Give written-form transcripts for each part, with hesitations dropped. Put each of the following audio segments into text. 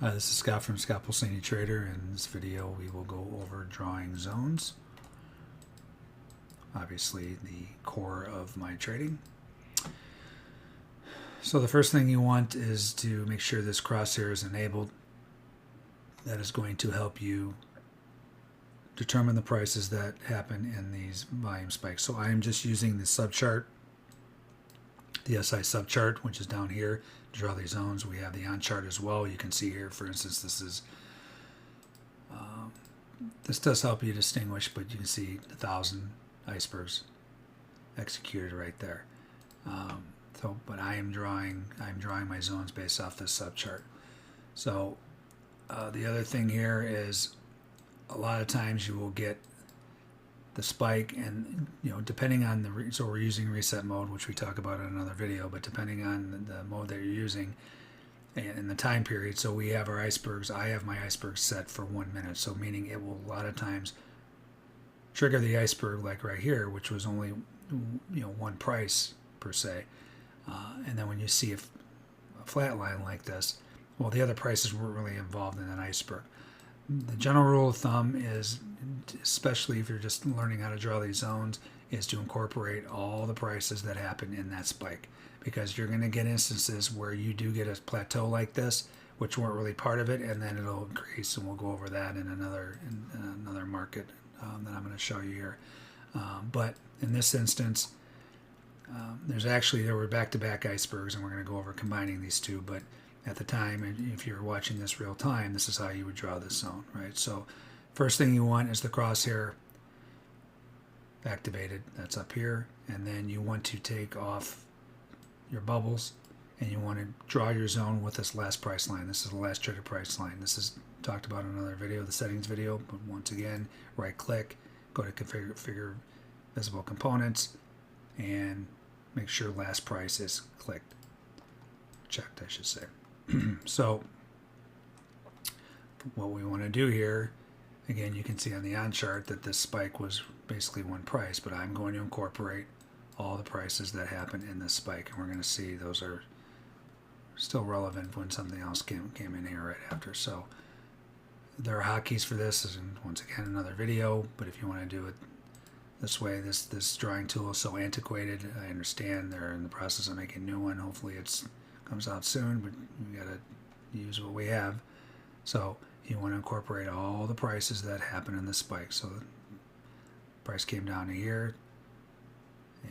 This is Scott from Scott Pulsani Trader. In this video we will go over drawing zones. Obviously the core of my trading. So the first thing you want is to make sure this crosshair is enabled. That is going to help you determine the prices that happen in these volume spikes. So I am just using the subchart, the SI subchart, which is down here, to draw these zones. We have the on chart as well. You can see here, for instance, this does help you distinguish, but you can see 1,000 icebergs executed right there. But I'm drawing my zones based off this subchart. So the other thing here is a lot of times you will get the spike, and depending on so we're using reset mode, which we talk about in another video, but depending on the mode that you're using and the time period. So we have our icebergs. I have my icebergs set for 1 minute, so meaning it will a lot of times trigger the iceberg, like right here, which was only one price per se, and then when you see a flat line like this, well, the other prices weren't really involved in that iceberg. The general rule of thumb is, especially if you're just learning how to draw these zones, is to incorporate all the prices that happen in that spike, because you're going to get instances where you do get a plateau like this, which weren't really part of it, and then it'll increase, and we'll go over that in another market that I'm going to show you here. But in this instance, there were back-to-back icebergs, and we're going to go over combining these two. But at the time, if you're watching this real time, this is how you would draw this zone, right? So first thing you want is the crosshair activated. That's up here. And then you want to take off your bubbles, and you want to draw your zone with this last price line. This is the last trigger price line. This is talked about in another video, the settings video. But once again, right click, go to configure visible components, and make sure last price is checked, I should say. So what we want to do here, again, you can see on the on chart that this spike was basically one price, but I'm going to incorporate all the prices that happen in this spike, and we're going to see those are still relevant when something else came in here right after. So there are hotkeys for this, and once again, another video. But if you want to do it this way, this drawing tool is so antiquated. I understand they're in the process of making a new one. Hopefully it's comes out soon, but we gotta use what we have. So you want to incorporate all the prices that happen in the spike. So the price came down to here,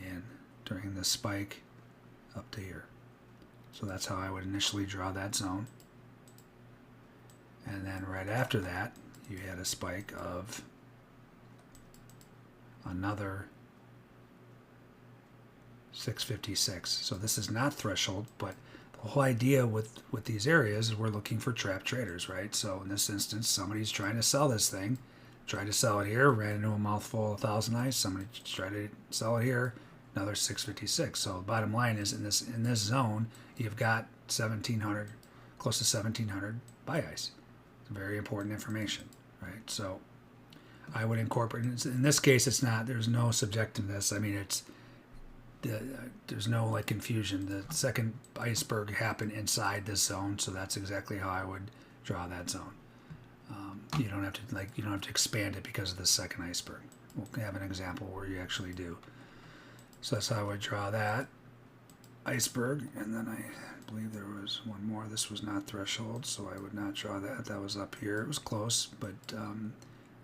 and during the spike up to here. So that's how I would initially draw that zone. And then right after that, you had a spike of another 656. So this is not threshold, but the whole idea with these areas is we're looking for trap traders, right? So in this instance, somebody's trying to sell this thing, tried to sell it here, ran into a mouthful of 1,000 ice. Somebody tried to sell it here, another 656. So the bottom line is in this zone, you've got 1,700, close to 1,700 buy ice. It's very important information, right? So I would incorporate, in this case, it's not, there's no subjectiveness. I mean, there's no like confusion. The second iceberg happened inside this zone, so that's exactly how I would draw that zone. You don't have to expand it because of the second iceberg. We'll have an example where you actually do. So that's how I would draw that iceberg, and then I believe there was one more. This was not threshold, so I would not draw that. That was up here. It was close, but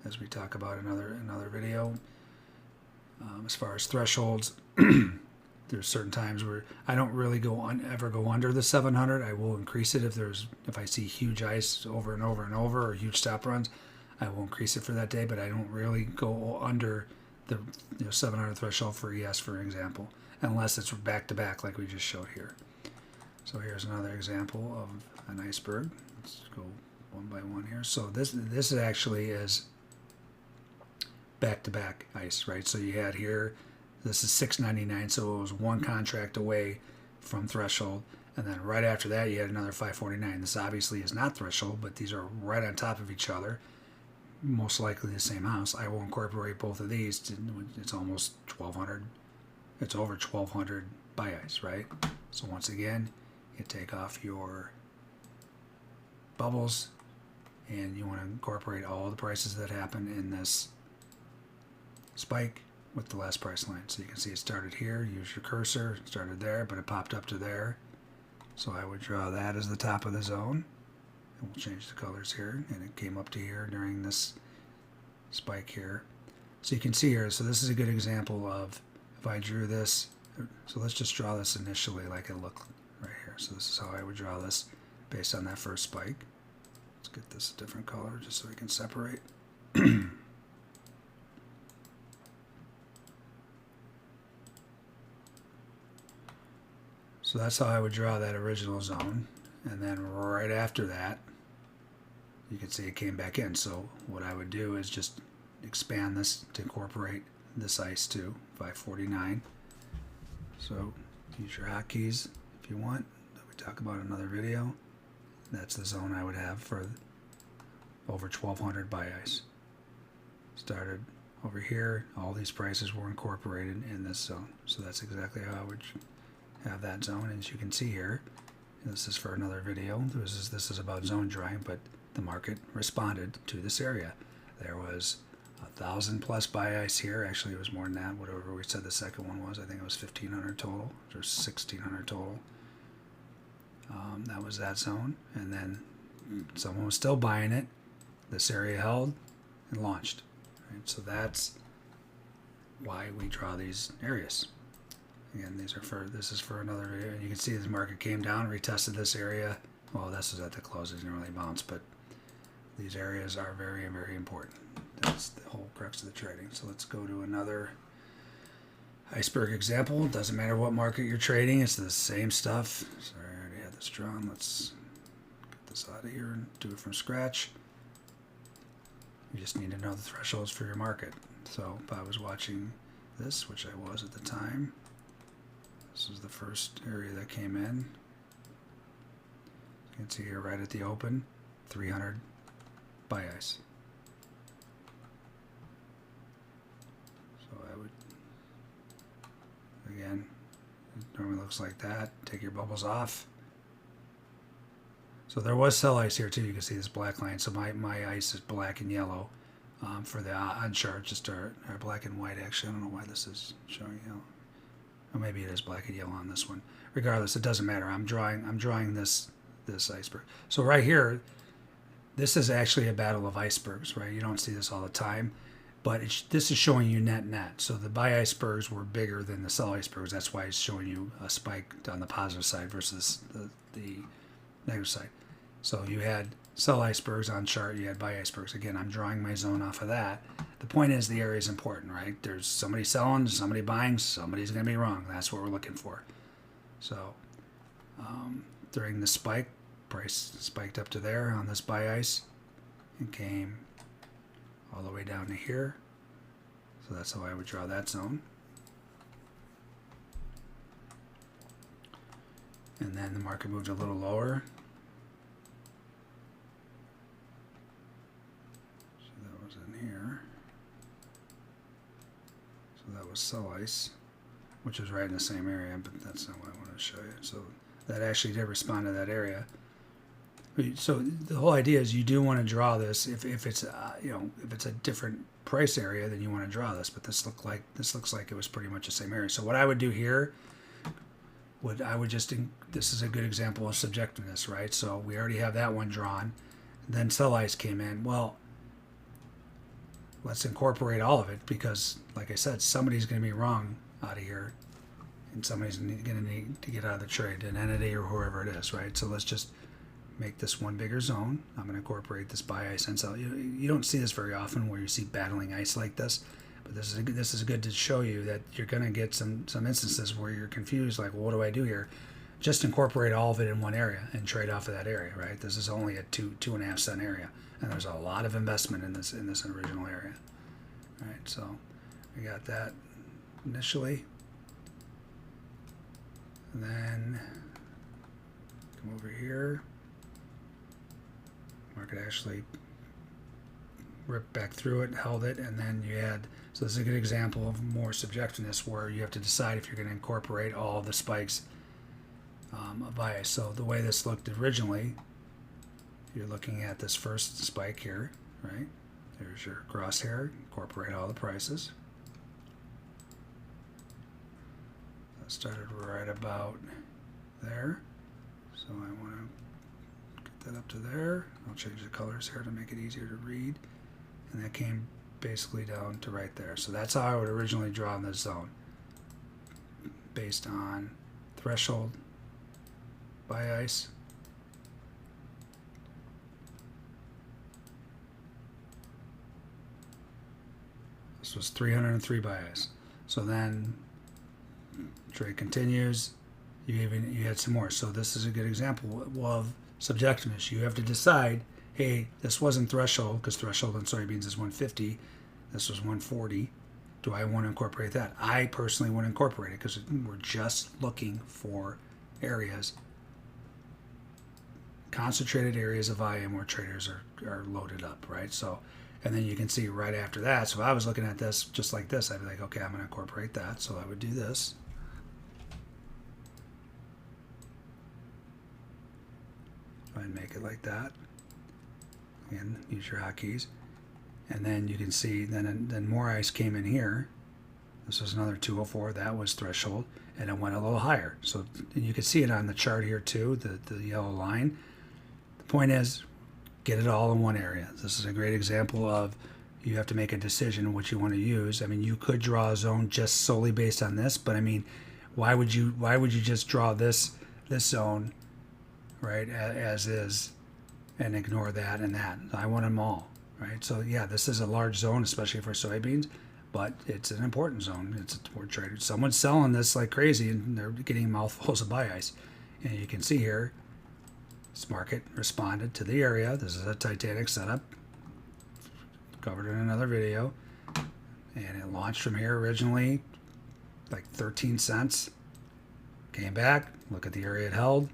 as we talk about another video, as far as thresholds, there's certain times where I don't really ever go under the 700. I will increase it if I see huge ice over and over and over, or huge stop runs. I will increase it for that day, but I don't really go under the 700 threshold for ES, for example, unless it's back to back like we just showed here. So here's another example of an iceberg. Let's go one by one here. So this actually is back-to-back ice, right? So you had here, this is 699, so it was one contract away from threshold, and then right after that you had another 549. This obviously is not threshold, but these are right on top of each other, most likely the same house. I will incorporate both of these. It's almost 1,200. It's over 1,200 buy ice, right? So once again, you take off your bubbles, and you want to incorporate all the prices that happen in this spike with the last price line. So you can see it started here, use your cursor, it started there, but it popped up to there. So I would draw that as the top of the zone. And we'll change the colors here, and it came up to here during this spike here. So you can see here, so this is a good example of if I drew this, so let's just draw this initially like it looked right here. So this is how I would draw this based on that first spike. Let's get this a different color just so we can separate. So that's how I would draw that original zone. And then right after that, you can see it came back in. So what I would do is just expand this to incorporate this ice too, 549. So use your hotkeys if you want. That we talk about in another video. That's the zone I would have for over 1200 buy ice. Started over here. All these prices were incorporated in this zone. So that's exactly how I would have that zone. As you can see here, this is for another video. This is about zone drawing, but the market responded to this area. There was 1,000 plus buy ice here. Actually, it was more than that. Whatever we said the second one was, I think it was 1,500 total, or 1,600 total. That was that zone, and then someone was still buying it. This area held and launched. Right? So that's why we draw these areas. Again, this is for another video. And you can see the market came down, retested this area. Well, this is at the close, it didn't really bounce, but these areas are very, very important. That's the whole crux of the trading. So let's go to another iceberg example. It doesn't matter what market you're trading, it's the same stuff. Sorry, I already had this drawn. Let's get this out of here and do it from scratch. You just need to know the thresholds for your market. So if I was watching this, which I was at the time, this is the first area that came in. You can see here right at the open, 300 buy ice. So I would, again, it normally looks like that. Take your bubbles off. So there was sell ice here too. You can see this black line. So my ice is black and yellow for the on chart, just our black and white actually. I don't know why this is showing yellow. Or maybe it is black and yellow on this one. Regardless, it doesn't matter. I'm drawing this iceberg. So right here, this is actually a battle of icebergs, right? You don't see this all the time, but this is showing you net. So the buy icebergs were bigger than the sell icebergs. That's why it's showing you a spike on the positive side versus the negative side. So you had sell icebergs on chart, you had buy icebergs. Again, I'm drawing my zone off of that. The point is the area is important, right? There's somebody selling, somebody buying, somebody's going to be wrong. That's what we're looking for. So during the spike, price spiked up to there on this buy ice and came all the way down to here. So that's how I would draw that zone. And then the market moved a little lower. So that was in here. So that was sell ice, which is right in the same area, but that's not what I want to show you. So that actually did respond to that area. So the whole idea is you do want to draw this if it's if it's a different price area, then you want to draw this. But this looks like it was pretty much the same area. So what I would do here, this is a good example of subjectiveness, right? So we already have that one drawn. Then sell ice came in. Well, let's incorporate all of it because, like I said, somebody's going to be wrong out of here, and somebody's going to need to get out of the trade, an entity or whoever it is, right? So let's just make this one bigger zone. I'm going to incorporate this buy ice and sell. You don't see this very often where you see battling ice like this, but this is good to show you that you're going to get some instances where you're confused, like, well, what do I do here? Just incorporate all of it in one area and trade off of that area, right? This is only a 2.5 cent area, and there's a lot of investment in this original area. All right, so we got that initially, and then come over here. Market actually ripped back through it, held it, and then you had, so this is a good example of more subjectiveness where you have to decide if you're going to incorporate all the spikes of bias. So the way this looked originally you're looking at this first spike here, right? There's your crosshair, incorporate all the prices. That started right about there. So I want to get that up to there. I'll change the colors here to make it easier to read. And that came basically down to right there. So that's how I would originally draw in this zone, based on threshold buy ice, this was 303 buy ice. So then trade continues. You had some more. So this is a good example of subjectiveness. You have to decide, hey, this wasn't threshold, because threshold on soybeans is 150. This was 140. Do I want to incorporate that? I personally want to incorporate it because we're just looking for areas, concentrated areas of volume where traders are loaded up, right? So, and then you can see right after that. So if I was looking at this just like this, I'd be like, okay, I'm going to incorporate that. So I would do this. And make it like that. Again, use your hotkeys. And then you can see then more ice came in here. This was another 204. That was threshold, and it went a little higher. So you can see it on the chart here too, the yellow line. The point is, get it all in one area. This is a great example of you have to make a decision what you want to use. I mean, you could draw a zone just solely based on this, but I mean, why would you just draw this zone, right, as is, and ignore that and that? I want them all. Right, so yeah, this is a large zone, especially for soybeans, but it's an important zone. It's for traders. Someone's selling this like crazy, and they're getting mouthfuls of buy ice. And you can see here, this market responded to the area. This is a Titanic setup, covered in another video, and it launched from here originally, like 13 cents. Came back, look at the area it held,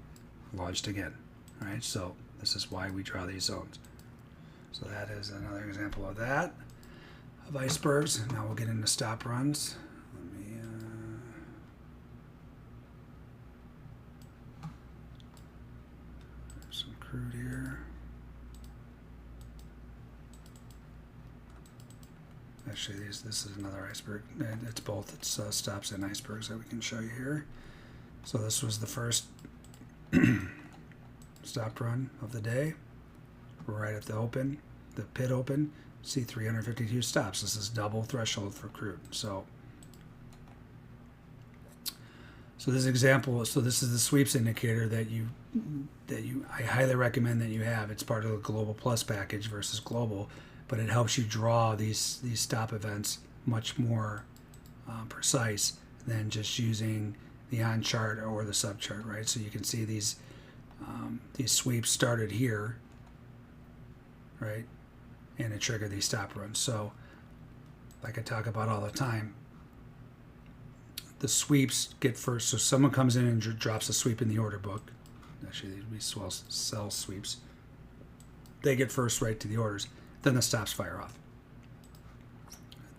launched again. All right, so this is why we draw these zones. So that is another example of that, of icebergs. Now we'll get into stop runs. Let me there's some crude here. Actually, this is another iceberg. It's both. It's stops and icebergs that we can show you here. So this was the first stop run of the day. Right at the open, the pit open, see 352 stops. This is double threshold for crude. So this example, so this is the sweeps indicator that I highly recommend that you have. It's part of the Global Plus package versus Global, but it helps you draw these stop events much more precise than just using the on chart or the sub chart, right? So you can see these sweeps started here, right, and it triggered these stop runs. So like I talk about all the time, the sweeps get first. So someone comes in and drops a sweep in the order book. Actually, we sell sweeps. They get first right to the orders. Then the stops fire off.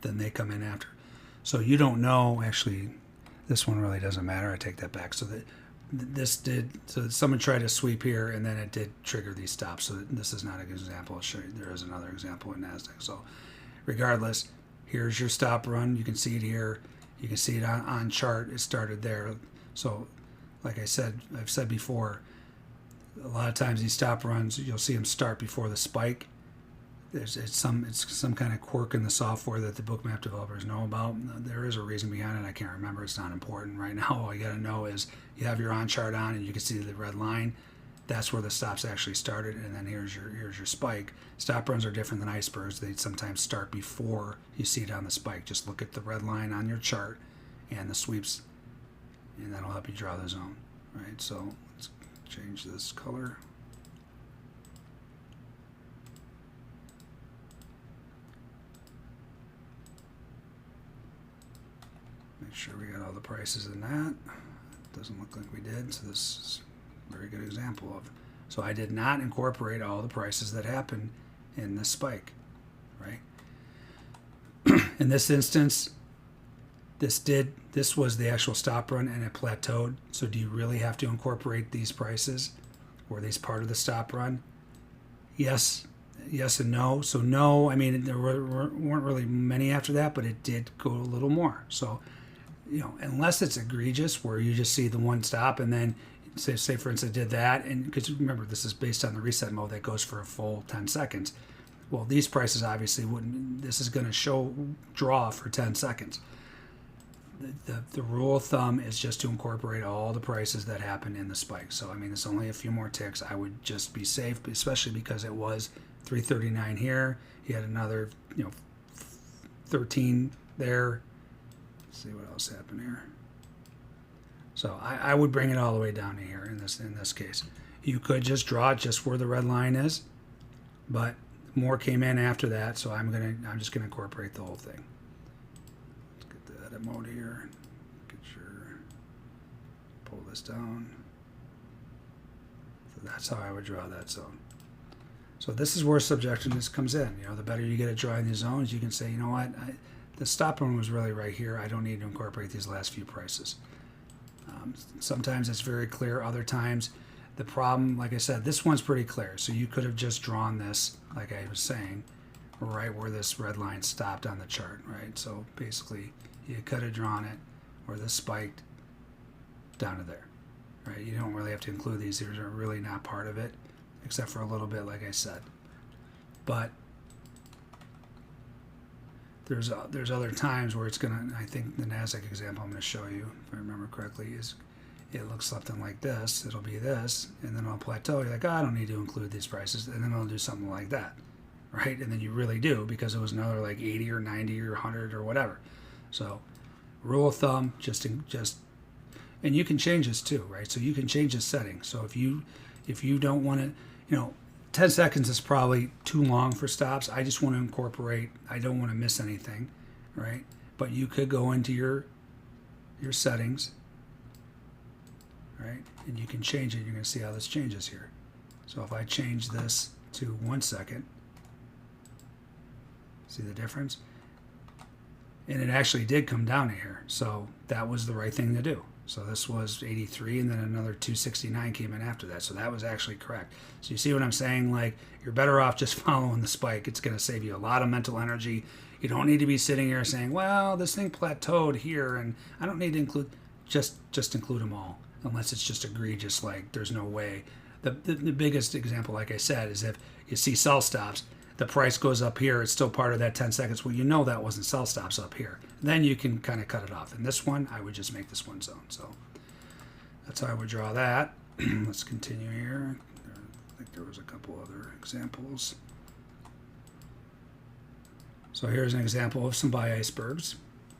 Then they come in after. So you don't know, actually, this one really doesn't matter. I take that back. So so someone tried to sweep here, and then it did trigger these stops. So this is not a good example. I'll show you. There is another example in NASDAQ. So regardless, here's your stop run. You can see it here. You can see it on chart. It started there. So like I've said before, a lot of times these stop runs, you'll see them start before the spike. It's some kind of quirk in the software that the Bookmap developers know about. There is a reason behind it. I can't remember. It's not important right now. All you got to know is you have your on chart on, and you can see the red line. That's where the stops actually started, and then here's your spike. Stop runs are different than icebergs. They sometimes start before you see it on the spike. Just look at the red line on your chart and the sweeps, and that'll help you draw the zone. Right. So let's change this color. Make sure we got all the prices in that. Doesn't look like we did, so this is a very good example of. So I did not incorporate all the prices that happened in this spike, right? In this instance, this was the actual stop run, and it plateaued. So do you really have to incorporate these prices? Were these part of the stop run? Yes, yes and no. So no, I mean there weren't really many after that, but it did go a little more. So unless it's egregious where you just see the one stop and then say for instance did that, and because remember this is based on the reset mode that goes for a full 10 seconds. Well, these prices obviously wouldn't. This is going to show draw for 10 seconds. The rule of thumb is just to incorporate all the prices that happen in the spike. So I mean, it's only a few more ticks. I would just be safe, especially because it was 339 here. You had another 13 there. Let's see what else happened here. So I would bring it all the way down to here in this case. You could just draw it just where the red line is, but more came in after that, so I'm just gonna incorporate the whole thing. Let's get the edit mode here. Pull this down. So that's how I would draw that zone. So this is where subjectiveness comes in. The better you get at drawing these zones, you can say, you know what, the stop one was really right here. I don't need to incorporate these last few prices. Sometimes it's very clear. Other times, the problem, like I said, this one's pretty clear. So you could have just drawn this, like I was saying, right where this red line stopped on the chart, right? So basically, you could have drawn it where this spiked down to there, right? You don't really have to include these. These are really not part of it, except for a little bit, like I said. But there's other times where it's gonna. I think the Nasdaq example I'm going to show you, if I remember correctly, is it looks something like this. It'll be this, and then it'll plateau. You're like, oh, I don't need to include these prices, and then it'll do something like that, right? And then you really do because it was another like 80 or 90 or 100 or whatever. So, rule of thumb, just and you can change this too, right? So you can change the setting. So if you don't want to, 10 seconds is probably too long for stops. I just want to incorporate. I don't want to miss anything, right? But you could go into your settings, right? And you can change it. You're going to see how this changes here. So if I change this to 1 second, see the difference? And it actually did come down to here. So that was the right thing to do. So this was 83, and then another 269 came in after that. So that was actually correct. So you see what I'm saying? Like, you're better off just following the spike. It's going to save you a lot of mental energy. You don't need to be sitting here saying, well, this thing plateaued here, and I don't need to include, just include them all, unless it's just egregious, like there's no way. The biggest example, like I said, is if you see sell stops, the price goes up here, it's still part of that 10 seconds. Well, that wasn't sell stops up here. Then you can kind of cut it off. And this one, I would just make this one zone. So that's how I would draw that. Let's continue here. I think there was a couple other examples. So here's an example of some buy icebergs,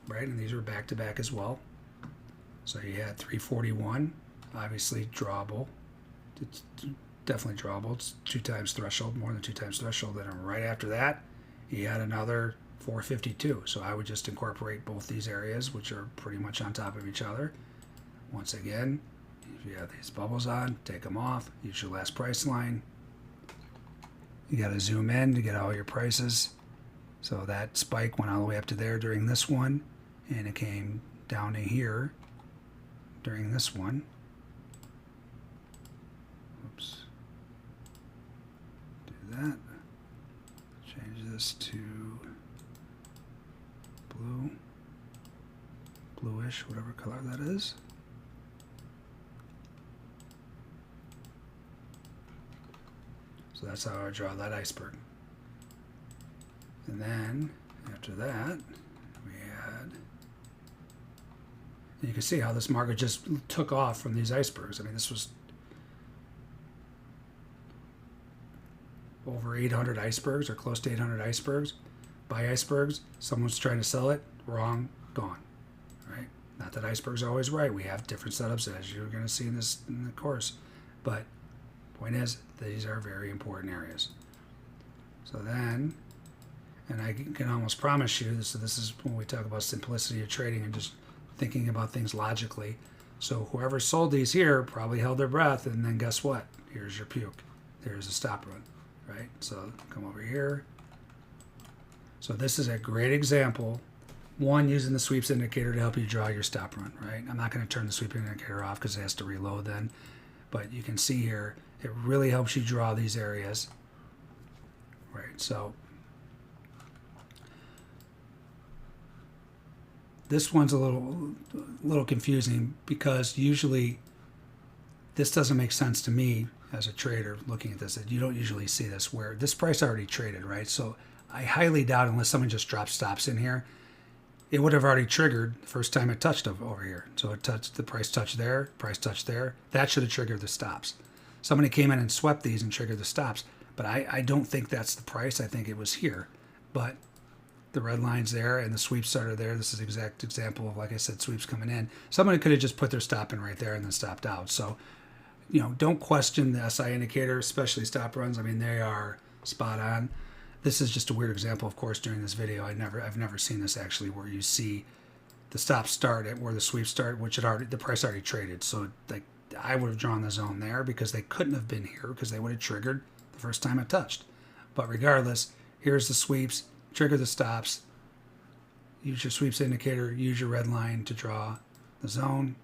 right? And these were back to back as well. So you had 341, obviously drawable. It's definitely drawable. It's 2 times threshold, more than 2 times threshold. Then right after that, you had another 452. So I would just incorporate both these areas, which are pretty much on top of each other. Once again, if you have these bubbles on, take them off. Use your last price line. You got to zoom in to get all your prices. So that spike went all the way up to there during this one, and it came down to here during this one. Oops. Do that. Change this to blue, bluish, whatever color that is. So that's how I draw that iceberg. And then after that, we had, and you can see how this market just took off from these icebergs. I mean, this was over 800 icebergs, or close to 800 icebergs. Buy icebergs, someone's trying to sell it, wrong, gone, right? Not that icebergs are always right. We have different setups, as you're going to see in the course. But point is, these are very important areas. So then, and I can almost promise you, so this is when we talk about simplicity of trading and just thinking about things logically. So whoever sold these here probably held their breath, and then guess what? Here's your puke. There's a stop run, right? So come over here. So this is a great example. One, using the sweeps indicator to help you draw your stop run, right? I'm not going to turn the sweep indicator off because it has to reload then. But you can see here, it really helps you draw these areas, right? So this one's a little confusing because usually this doesn't make sense to me as a trader looking at this. That you don't usually see this where this price already traded, right? So I highly doubt, unless someone just drops stops in here, it would have already triggered the first time it touched over here. So it touched, the price touched there, price touched there. That should have triggered the stops. Somebody came in and swept these and triggered the stops, but I don't think that's the price. I think it was here, but the red line's there and the sweeps started there. This is an exact example of, like I said, sweeps coming in. Somebody could have just put their stop in right there and then stopped out. So, you know, don't question the SI indicator, especially stop runs. I mean, they are spot on. This is just a weird example, of course, during this video. I've never seen this actually, where you see the stop start at where the sweeps start, which had already, the price already traded. So like I would have drawn the zone there because they couldn't have been here because they would have triggered the first time it touched. But regardless, here's the sweeps, trigger the stops, use your sweeps indicator, use your red line to draw the zone.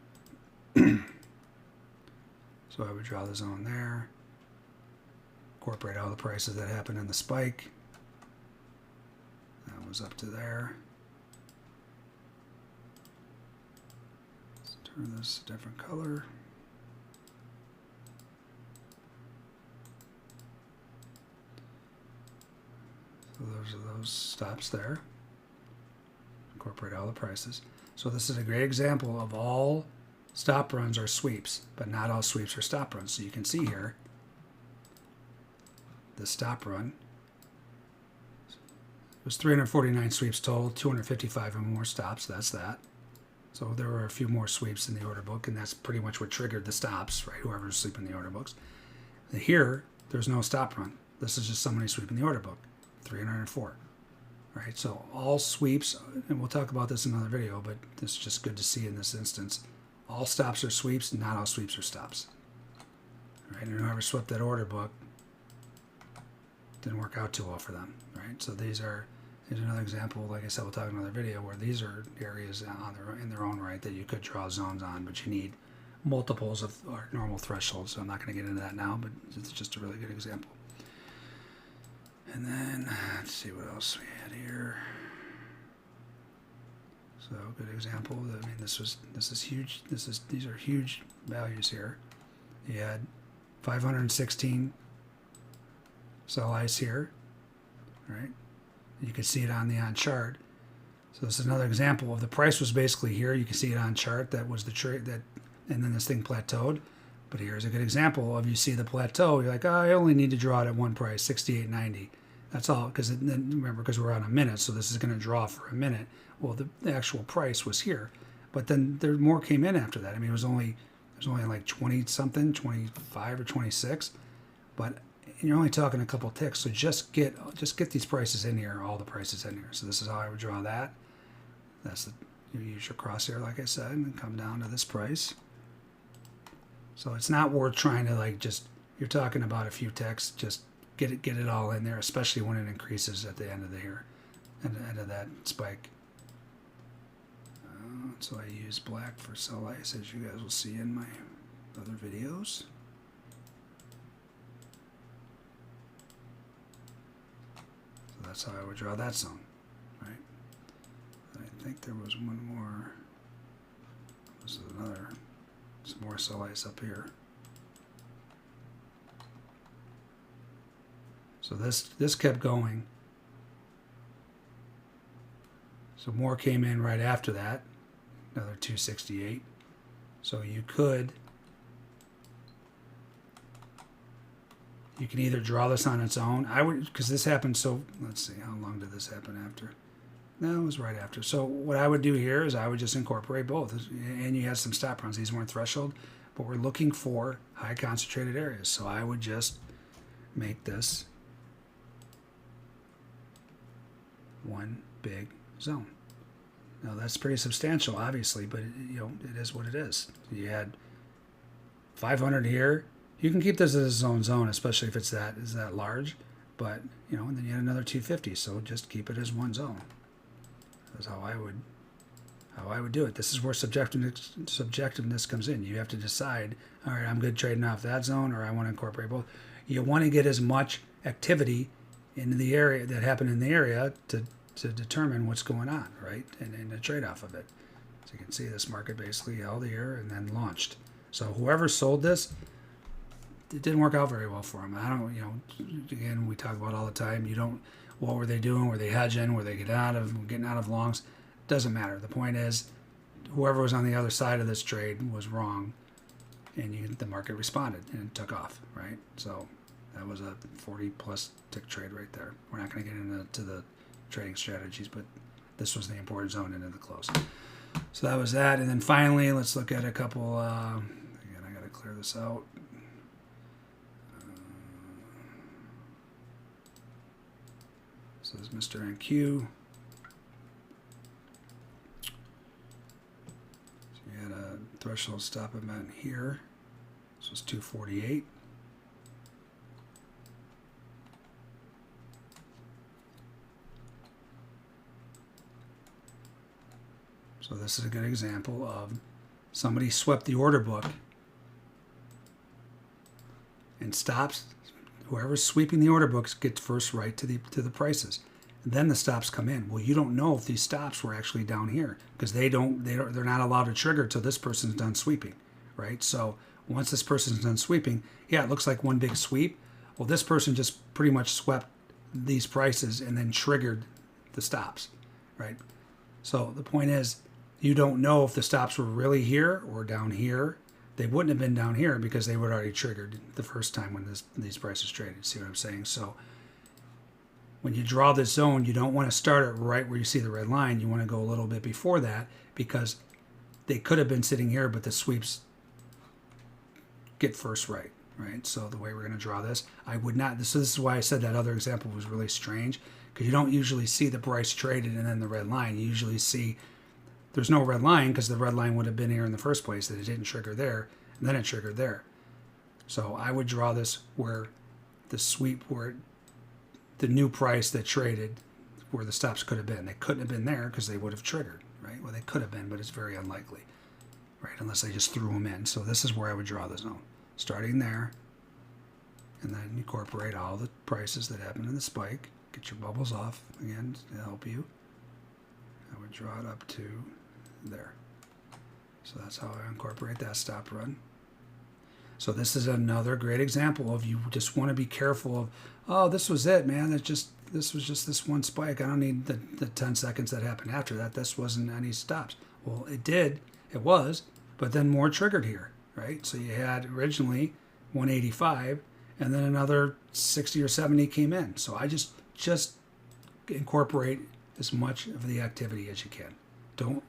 So I would draw the zone there, incorporate all the prices that happened in the spike. That was up to there. Let's turn this a different color. So those are those stops there. Incorporate all the prices. So this is a great example of all stop runs are sweeps, but not all sweeps are stop runs. So you can see here, the stop run was 349 sweeps total, 255 and more stops. That's that. So there were a few more sweeps in the order book, and that's pretty much what triggered the stops, right? Whoever's sweeping the order books. Here, there's no stop run. This is just somebody sweeping the order book, 304. Right, so all sweeps, and we'll talk about this in another video, but this is just good to see in this instance. All stops are sweeps, not all sweeps are stops. Right, and whoever swept that order book didn't work out too well for them. Right, so here's another example. Like I said, we'll talk in another video where these are areas in their own right that you could draw zones on, but you need multiples of our normal thresholds. So I'm not going to get into that now, but it's just a really good example. And then let's see what else we had here. So good example. I mean, this is huge. These are huge values here. You had 516 sell ice here, right? You can see it on the on chart. So this is another example of the price was basically here. You can see it on chart. That was the trade that, and then this thing plateaued. But here's a good example of you see the plateau. You're like, oh, I only need to draw it at one price, 68.90. That's all, because remember, because we're on a minute, so this is going to draw for a minute. Well, the actual price was here, but then there more came in after that. I mean, there's only like 20 something, 25 or 26, but you're only talking a couple ticks. So just get these prices in here, all the prices in here. So this is how I would draw that. That's you use your crosshair, like I said, and then come down to this price. So it's not worth trying to like you're talking about a few ticks, just get it all in there, especially when it increases at the end of end of that spike. So I use black for sell ice, as you guys will see in my other videos. So that's how I would draw that zone, right? I think there was one more. This is some more sell ice up here. So this kept going. So more came in right after that, another 268. So you can either draw this on its own. I would, because this happened. So let's see, how long did this happen after? No, it was right after. So what I would do here is I would just incorporate both. And you had some stop runs. These weren't threshold, but we're looking for high concentrated areas. So I would just make this one big zone. Now that's pretty substantial, obviously, but it is what it is. You had 500 here. You can keep this as its own zone, especially if it's that large. But and then you had another 250. So just keep it as one zone. That's how I would do it. This is where subjectiveness comes in. You have to decide. All right, I'm good trading off that zone, or I want to incorporate both. You want to get as much activity into the area that happened in the area to determine what's going on, right? And the trade-off of it. So you can see this market basically held here and then launched. So whoever sold this, it didn't work out very well for them. I don't, again, we talk about all the time. What were they doing? Were they hedging? Were they getting out of longs? Doesn't matter. The point is, whoever was on the other side of this trade was wrong, and the market responded and took off, right? So that was a 40+ tick trade right there. We're not going to get into the trading strategies, but this was the important zone into the close. So that was that. And then finally, let's look at a couple, again, I got to clear this out. So this is Mr. NQ. So you had a threshold stop event here. This was 248. So this is a good example of somebody swept the order book and stops. Whoever's sweeping the order books gets first right to the prices. And then the stops come in. Well, you don't know if these stops were actually down here because they're not allowed to trigger till this person's done sweeping, right? So once this person's done sweeping, yeah, it looks like one big sweep. Well, this person just pretty much swept these prices and then triggered the stops, right? So the point is, you don't know if the stops were really here or down here. They wouldn't have been down here because they would already triggered the first time when these prices traded. See what I'm saying? So when you draw this zone, you don't want to start it right where you see the red line. You want to go a little bit before that because they could have been sitting here, but the sweeps get first right? So the way we're going to draw this, I would not. So this is why I said that other example was really strange because you don't usually see the price traded and then the red line. You usually see there's no red line because the red line would have been here in the first place, that it didn't trigger there, and then it triggered there. So I would draw this where the sweep, where the new price that traded, where the stops could have been. They couldn't have been there because they would have triggered, right? Well, they could have been, but it's very unlikely, right? Unless they just threw them in. So this is where I would draw the zone, starting there, and then incorporate all the prices that happened in the spike. Get your bubbles off, again, to help you. I would draw it up to there. So that's how I incorporate that stop run. So this is another great example of you just want to be careful of, oh, this was it, man. This was just this one spike. I don't need the 10 seconds that happened after that. This wasn't any stops. Well, it did. It was. But then more triggered here, right? So you had originally 185, and then another 60 or 70 came in. So I just incorporate as much of the activity as you can. Don't,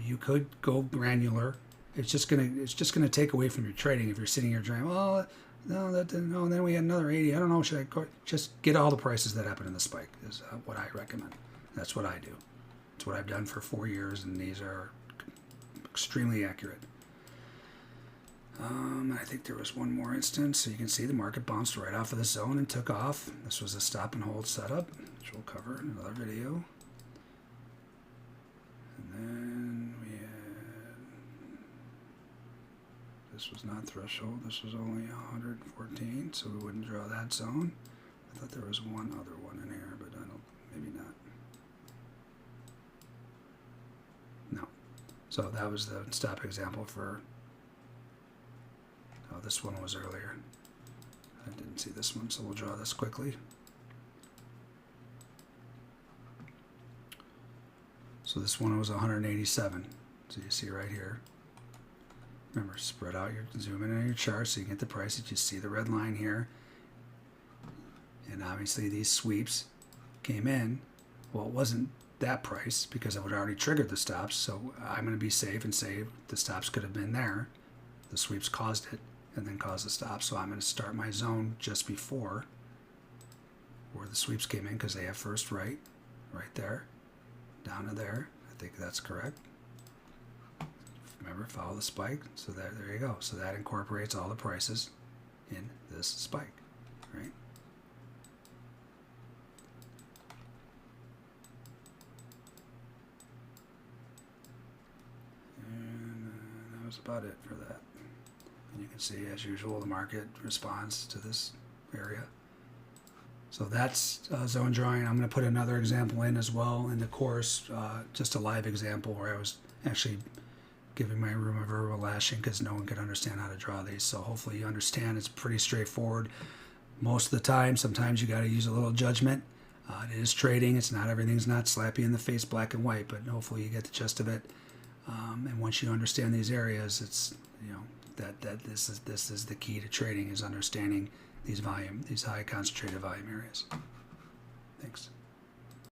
you could go granular. It's just gonna take away from your trading if you're sitting here trying. Oh, no, that didn't. No, and then we had another 80. I don't know. Should I go? Just get all the prices that happen in the spike is what I recommend. That's what I do. It's what I've done for 4 years, and these are extremely accurate. I think there was one more instance. So you can see the market bounced right off of the zone and took off. This was a stop and hold setup, which we'll cover in another video. And then we had, this was not threshold. This was only 114, so we wouldn't draw that zone. I thought there was one other one in here, but I don't, maybe not. No. So that was the stop example for, oh, this one was earlier. I didn't see this one, so we'll draw this quickly. So this one was 187. So you see right here. Remember, spread out your, zoom in on your chart so you get the prices. You see the red line here. And obviously these sweeps came in. Well, it wasn't that price because I would already triggered the stops. So I'm going to be safe and say the stops could have been there. The sweeps caused it and then caused the stop. So I'm going to start my zone just before where the sweeps came in because they have first right there, down to there. I think that's correct. Remember, follow the spike. So there you go. So that incorporates all the prices in this spike, right? And that was about it for that. And you can see, as usual, the market responds to this area. So that's zone drawing. I'm going to put another example in as well in the course, just a live example where I was actually giving my room a verbal lashing because no one could understand how to draw these. So hopefully you understand it's pretty straightforward most of the time. Sometimes you got to use a little judgment. It is trading. It's not, everything's not slappy in the face black and white, but hopefully you get the gist of it. And once you understand these areas, it's, you know, that this is the key to trading, is understanding these high concentrated volume areas. Thanks.